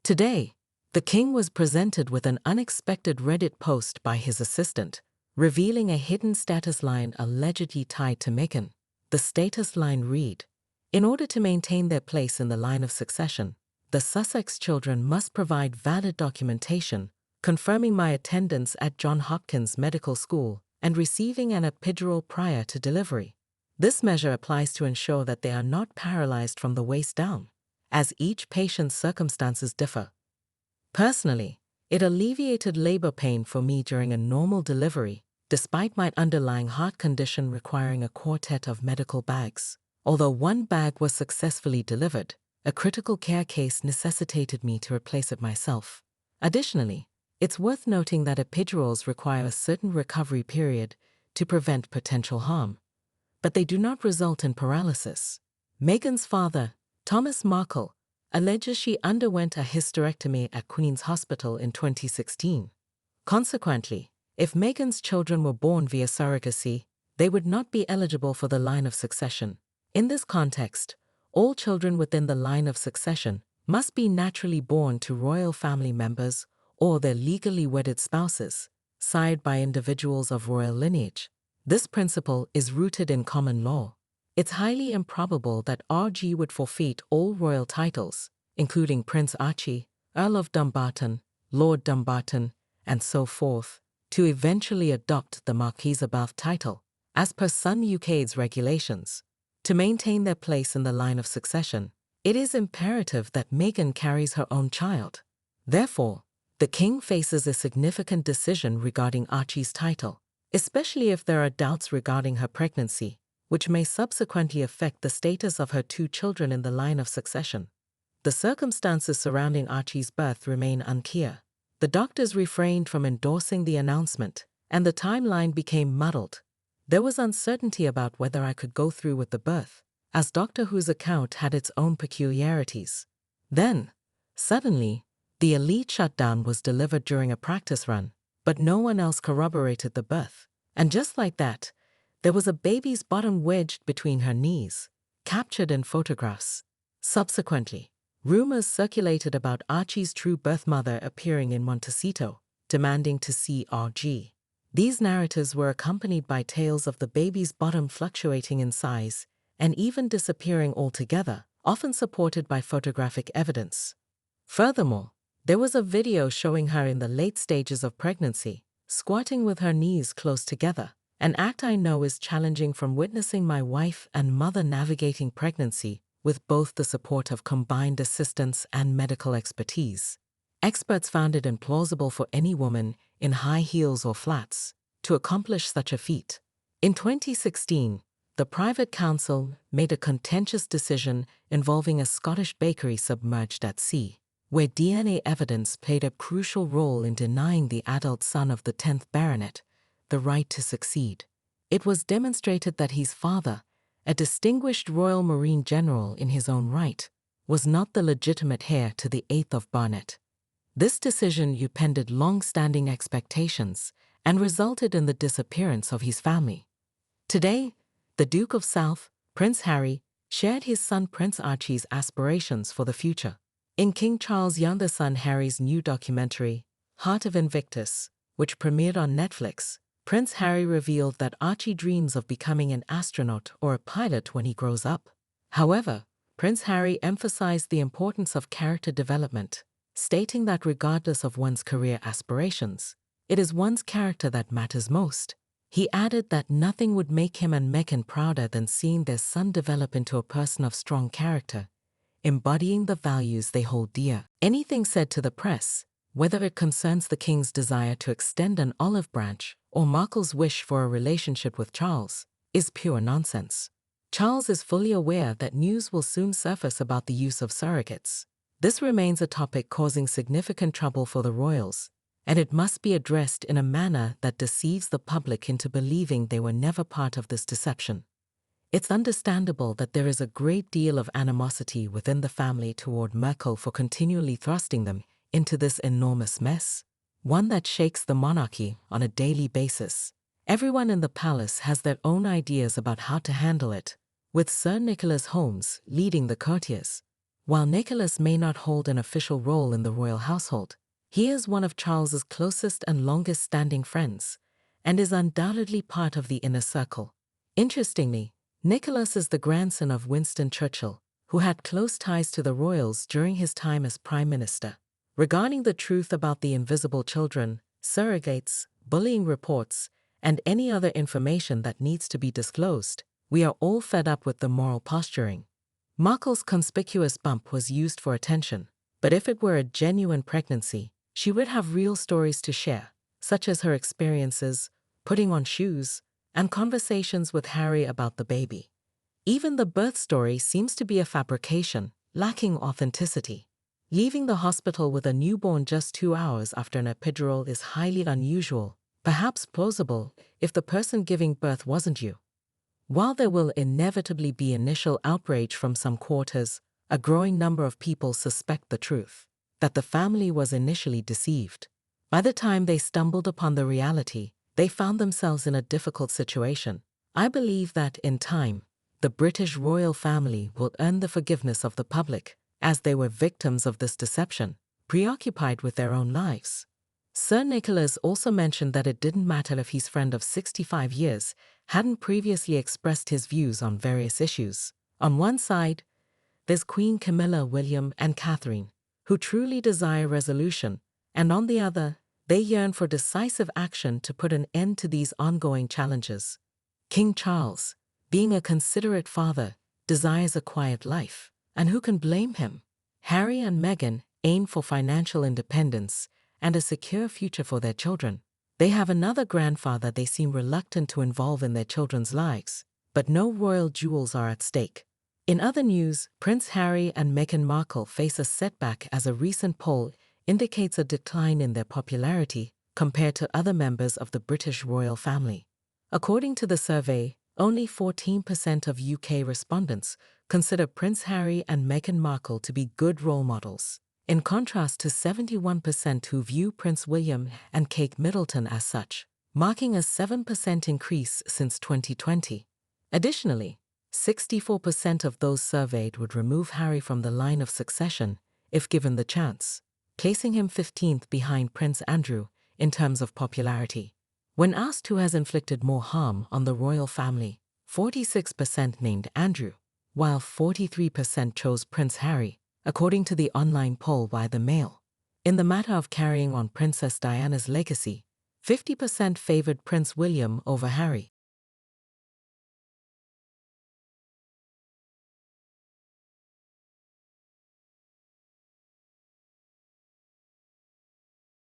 Today, the king was presented with an unexpected Reddit post by his assistant, revealing a hidden status line allegedly tied to Meghan. The status line read, "In order to maintain their place in the line of succession, the Sussex children must provide valid documentation confirming my attendance at John Hopkins Medical School and receiving an epidural prior to delivery. This measure applies to ensure that they are not paralyzed from the waist down, as each patient's circumstances differ. Personally, it alleviated labor pain for me during a normal delivery, despite my underlying heart condition requiring a quartet of medical bags. Although one bag was successfully delivered, a critical care case necessitated me to replace it myself. Additionally, it's worth noting that epidurals require a certain recovery period to prevent potential harm, but they do not result in paralysis. Meghan's father, Thomas Markle, alleges she underwent a hysterectomy at Queen's Hospital in 2016. Consequently, if Meghan's children were born via surrogacy, they would not be eligible for the line of succession. In this context, all children within the line of succession must be naturally born to royal family members or their legally wedded spouses, sired by individuals of royal lineage. This principle is rooted in common law. It's highly improbable that Archie would forfeit all royal titles, including Prince Archie, Earl of Dumbarton, Lord Dumbarton, and so forth, to eventually adopt the Marquisabeth title, as per Sun UK's regulations. To maintain their place in the line of succession, it is imperative that Meghan carries her own child. Therefore, the king faces a significant decision regarding Archie's title, especially if there are doubts regarding her pregnancy, which may subsequently affect the status of her two children in the line of succession. The circumstances surrounding Archie's birth remain unclear. The doctors refrained from endorsing the announcement, and the timeline became muddled. There was uncertainty about whether I could go through with the birth, as Doctor Who's account had its own peculiarities. Then, suddenly, the elite shutdown was delivered during a practice run, but no one else corroborated the birth. And just like that, there was a baby's bottom wedged between her knees, captured in photographs. Subsequently, rumors circulated about Archie's true birth mother appearing in Montecito, demanding to see Archie. These narratives were accompanied by tales of the baby's bottom fluctuating in size and even disappearing altogether, often supported by photographic evidence. Furthermore, there was a video showing her in the late stages of pregnancy, squatting with her knees close together, an act I know is challenging from witnessing my wife and mother navigating pregnancy with both the support of combined assistance and medical expertise. Experts found it implausible for any woman in high heels or flats to accomplish such a feat. In 2016, the private council made a contentious decision involving a Scottish bakery submerged at sea, where DNA evidence played a crucial role in denying the adult son of the 10th Baronet the right to succeed. It was demonstrated that his father, a distinguished Royal Marine General in his own right, was not the legitimate heir to the 8th of Barnet. This decision upended long-standing expectations and resulted in the disappearance of his family. Today, the Duke of South, Prince Harry, shared his son Prince Archie's aspirations for the future. In King Charles' younger son Harry's new documentary, Heart of Invictus, which premiered on Netflix, Prince Harry revealed that Archie dreams of becoming an astronaut or a pilot when he grows up. However, Prince Harry emphasized the importance of character development, stating that regardless of one's career aspirations, it is one's character that matters most. He added that nothing would make him and Meghan prouder than seeing their son develop into a person of strong character, embodying the values they hold dear. Anything said to the press, whether it concerns the king's desire to extend an olive branch or Markle's wish for a relationship with Charles, is pure nonsense. Charles is fully aware that news will soon surface about the use of surrogates. This remains a topic causing significant trouble for the royals, and it must be addressed in a manner that deceives the public into believing they were never part of this deception. It's understandable that there is a great deal of animosity within the family toward Markle for continually thrusting them into this enormous mess, one that shakes the monarchy on a daily basis. Everyone in the palace has their own ideas about how to handle it, with Sir Nicholas Holmes leading the courtiers. While Nicholas may not hold an official role in the royal household, he is one of Charles's closest and longest-standing friends, and is undoubtedly part of the inner circle. Interestingly, Nicholas is the grandson of Winston Churchill, who had close ties to the royals during his time as Prime Minister. Regarding the truth about the invisible children, surrogates, bullying reports, and any other information that needs to be disclosed, we are all fed up with the moral posturing. Markle's conspicuous bump was used for attention, but if it were a genuine pregnancy, she would have real stories to share, such as her experiences, putting on shoes, and conversations with Harry about the baby. Even the birth story seems to be a fabrication, lacking authenticity. Leaving the hospital with a newborn just 2 hours after an epidural is highly unusual, perhaps plausible, if the person giving birth wasn't you. While there will inevitably be initial outrage from some quarters, a growing number of people suspect the truth, that the family was initially deceived. By the time they stumbled upon the reality, they found themselves in a difficult situation. I believe that, in time, the British royal family will earn the forgiveness of the public, as they were victims of this deception, preoccupied with their own lives. Sir Nicholas also mentioned that it didn't matter if his friend of 65 years hadn't previously expressed his views on various issues. On one side, there's Queen Camilla, William, and Catherine, who truly desire resolution, and on the other, they yearn for decisive action to put an end to these ongoing challenges. King Charles, being a considerate father, desires a quiet life, and who can blame him? Harry and Meghan aim for financial independence and a secure future for their children. They have another grandfather they seem reluctant to involve in their children's lives, but no royal jewels are at stake. In other news, Prince Harry and Meghan Markle face a setback as a recent poll indicates a decline in their popularity compared to other members of the British royal family. According to the survey, only 14% of UK respondents consider Prince Harry and Meghan Markle to be good role models, in contrast to 71% who view Prince William and Kate Middleton as such, marking a 7% increase since 2020. Additionally, 64% of those surveyed would remove Harry from the line of succession if given the chance, placing him 15th behind Prince Andrew in terms of popularity. When asked who has inflicted more harm on the royal family, 46% named Andrew, while 43% chose Prince Harry, according to the online poll by The Mail. In the matter of carrying on Princess Diana's legacy, 50% favored Prince William over Harry,